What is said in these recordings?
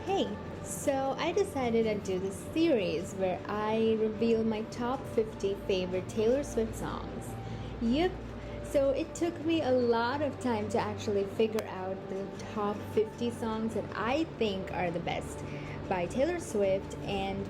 Hey, so I decided I'd do this series where I reveal my top 50 favorite Taylor Swift songs. Yep, so it took me a lot of time to actually figure out the top 50 songs that I think are the best by Taylor Swift, and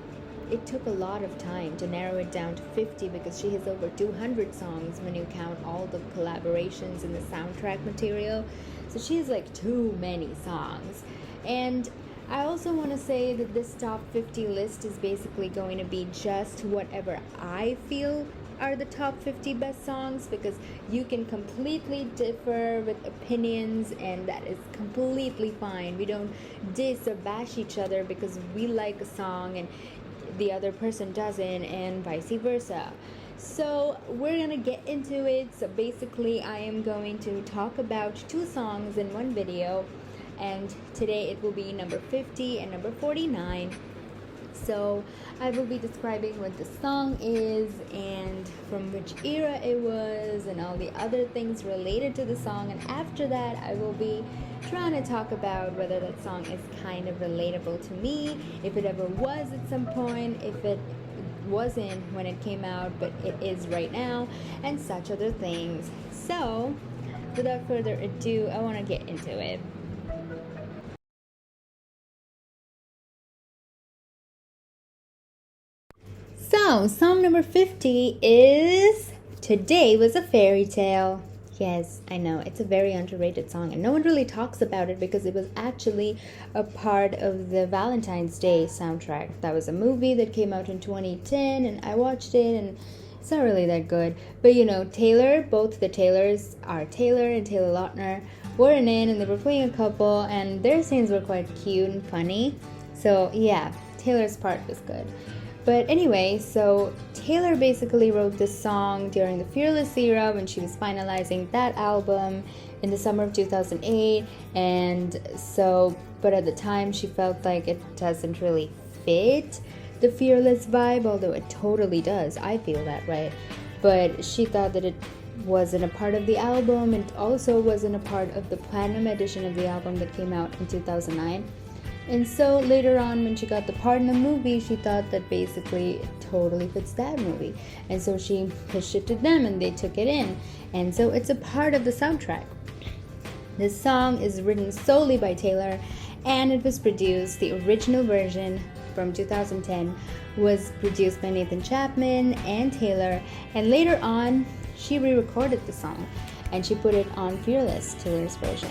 it took a lot of time to narrow it down to 50 because she has over 200 songs when you count all the collaborations and the soundtrack material. So she has like too many songs. And I also want to say that this top 50 list is basically going to be just whatever I feel are the top 50 best songs, because you can completely differ with opinions and that is completely fine. We don't diss or bash each other because we like a song and the other person doesn't, and vice versa. So we're gonna get into it. So basically, I am going to talk about two songs in one video, and today it will be number 50 and number 49. So I will be describing what the song is and from which era it was and all the other things related to the song. And after that, I will be trying to talk about whether that song is kind of relatable to me, if it ever was at some point, if it wasn't when it came out, but it is right now, and such other things. So without further ado, I want to get into it. So, song number 50 is Today Was a Fairy Tale. Yes, I know, it's a very underrated song, and no one really talks about it because it was actually a part of the Valentine's Day soundtrack. That was a movie that came out in 2010, and I watched it, and it's not really that good. But you know, Taylor, both the Taylors are Taylor and Taylor Lautner, were in it, and they were playing a couple, and their scenes were quite cute and funny. So, yeah, Taylor's part was good. But anyway, so Taylor basically wrote this song during the Fearless era when she was finalizing that album in the summer of 2008. And so, but at the time she felt like it doesn't really fit the Fearless vibe, although it totally does. I feel that way. But she thought that it wasn't a part of the album, and also wasn't a part of the Platinum edition of the album that came out in 2009. And so later on, when she got the part in the movie, she thought that basically it totally fits that movie. And so she pitched it to them and they took it in. And so it's a part of the soundtrack. This song is written solely by Taylor, and it was produced, the original version from 2010 was produced by Nathan Chapman and Taylor. And later on, she re-recorded the song and she put it on Fearless, Taylor's version.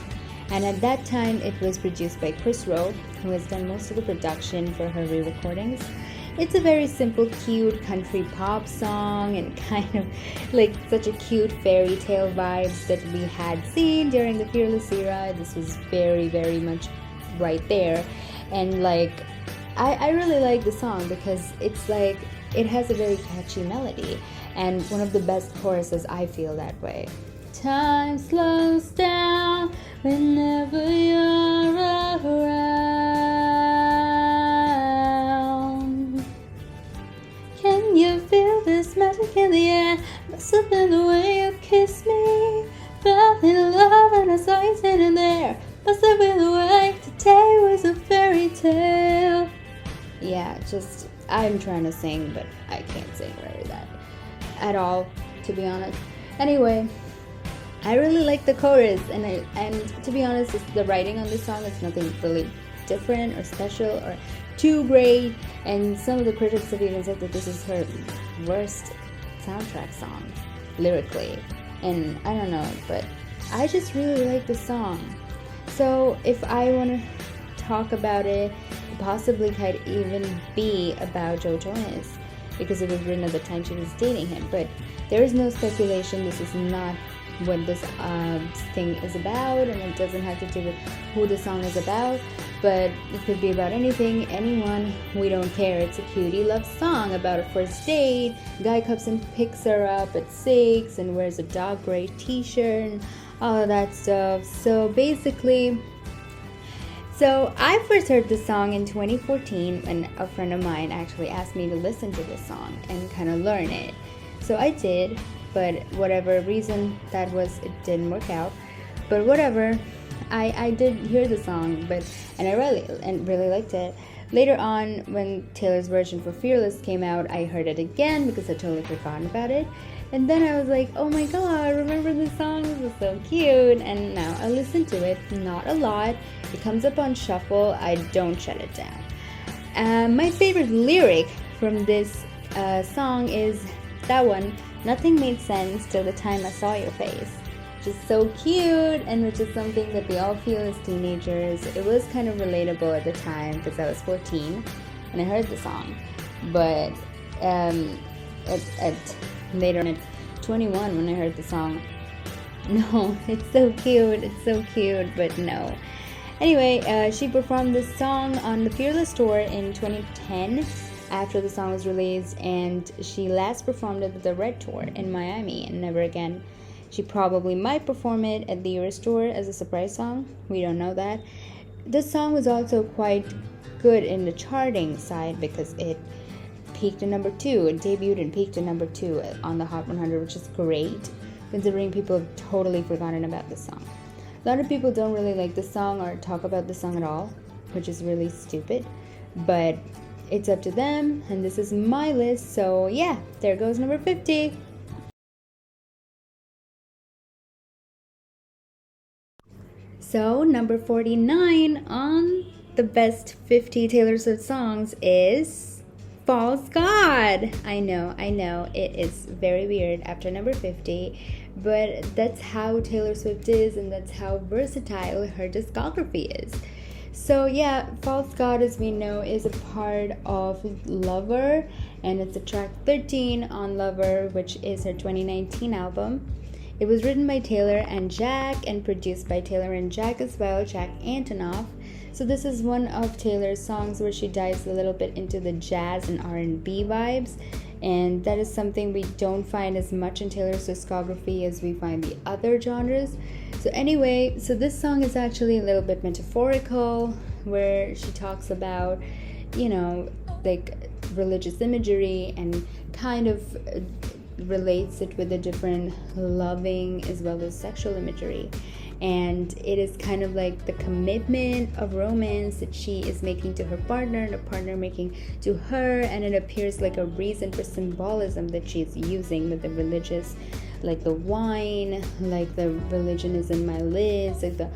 And at that time, it was produced by Chris Rowe, who has done most of the production for her re-recordings. It's a very simple, cute country pop song, and kind of like such a cute fairy tale vibes that we had seen during the Fearless era. This was very, very much right there. And like, I really like the song because it's like, it has a very catchy melody and one of the best choruses. I feel that way. Time slows down whenever you're around. Can you feel this magic in the air? Must have been the way you kissed me. Fell in love and I saw you standing there. Must have been the way today was a fairy tale. Yeah, just, I'm trying to sing, but I can't sing very that at all, to be honest. Anyway, I really like the chorus, and to be honest, the writing on this song is nothing really different or special or too great. And some of the critics have even said that this is her worst soundtrack song lyrically. And I don't know, but I just really like the song. So if I want to talk about it, it possibly could even be about Joe Jonas, because it was written at the time she was dating him. But there is no speculation. This is not what this thing is about, and it doesn't have to do with who the song is about, but it could be about anything, anyone. We don't care. It's a cutie love song about a first date. Guy comes and picks her up at 6 and wears a dog gray t-shirt and all of that stuff. So basically, so I first heard this song in 2014 when a friend of mine actually asked me to listen to this song and kind of learn it. So I did, but whatever reason that was, it didn't work out. But whatever, I did hear the song, but and I really liked it. Later on, when Taylor's version for Fearless came out, I heard it again because I totally forgotten about it. And then I was like, oh my god, remember this song? This was so cute. And now I listen to it, not a lot. It comes up on shuffle. I don't shut it down. My favorite lyric from this song is that one, nothing made sense till the time I saw your face. Just so cute, and which is something that we all feel as teenagers. It was kind of relatable at the time because I was 14 and I heard the song. But at later on at 21 when I heard the song, no, it's so cute, but no. Anyway, she performed this song on the Fearless tour in 2010 after the song was released, and she last performed it at the Red tour in Miami and never again. She probably might perform it at the Eras tour as a surprise song. We don't know that. This song was also quite good in the charting side because it peaked at number 2. It debuted and peaked at number 2 on the Hot 100, which is great considering people have totally forgotten about this song. A lot of people don't really like this song or talk about the song at all, which is really stupid. But it's up to them, and this is my list. So yeah, there goes number 50. So, number 49 on the best 50 Taylor Swift songs is False God. I know, it is very weird after number 50, but that's how Taylor Swift is, and that's how versatile her discography is. So, yeah, False God, as we know, is a part of Lover, and it's a track 13 on Lover, which is her 2019 album. It was written by Taylor and Jack and produced by Taylor and Jack as well, Jack Antonoff. So this is one of Taylor's songs where she dives a little bit into the jazz and R&B vibes, and that is something we don't find as much in Taylor's discography as we find the other genres. So anyway, so this song is actually a little bit metaphorical, where she talks about, like religious imagery and kind of relates it with the different loving as well as sexual imagery, and it is kind of like the commitment of romance that she is making to her partner and the partner making to her, and it appears like a reason for symbolism that she's using with the religious, like the wine, like the religion is in my lids, like the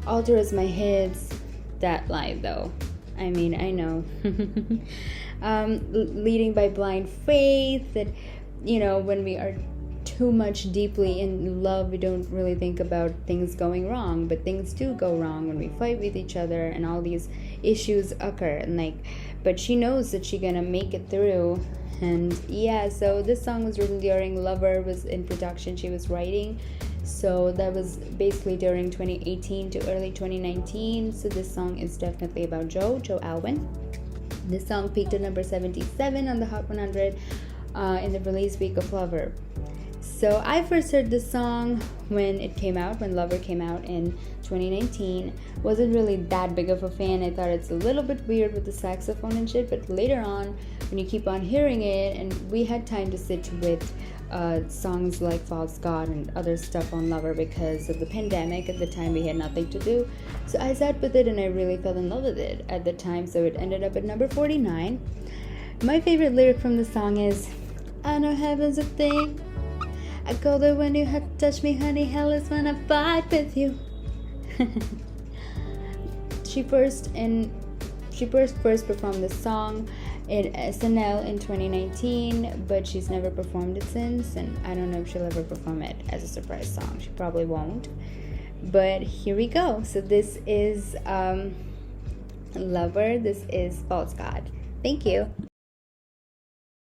altar is my heads. That line though, I mean, I know. Leading by blind faith, that when we are too much deeply in love, we don't really think about things going wrong, but things do go wrong when we fight with each other and all these issues occur, and but she knows that she's gonna make it through. And yeah, so this song was written during Lover was in production, she was writing, so that was basically during 2018 to early 2019. So this song is definitely about Joe Alwyn. This song peaked at number 77 on the Hot 100 in the release week of Lover. So I first heard this song when Lover came out in 2019. Wasn't really that big of a fan. I thought it's a little bit weird with the saxophone and shit, but later on, when you keep on hearing it, and we had time to sit with songs like False God and other stuff on Lover because of the pandemic. At the time, we had nothing to do. So I sat with it and I really fell in love with it at the time. So it ended up at number 49. My favorite lyric from the song is, I know heaven's a thing. I go there when you have to touch me, honey. Hell is when I fight with you. She first performed this song in SNL in 2019, but she's never performed it since, and I don't know if she'll ever perform it as a surprise song. She probably won't. But here we go. So this is Lover. This is False God. Thank you.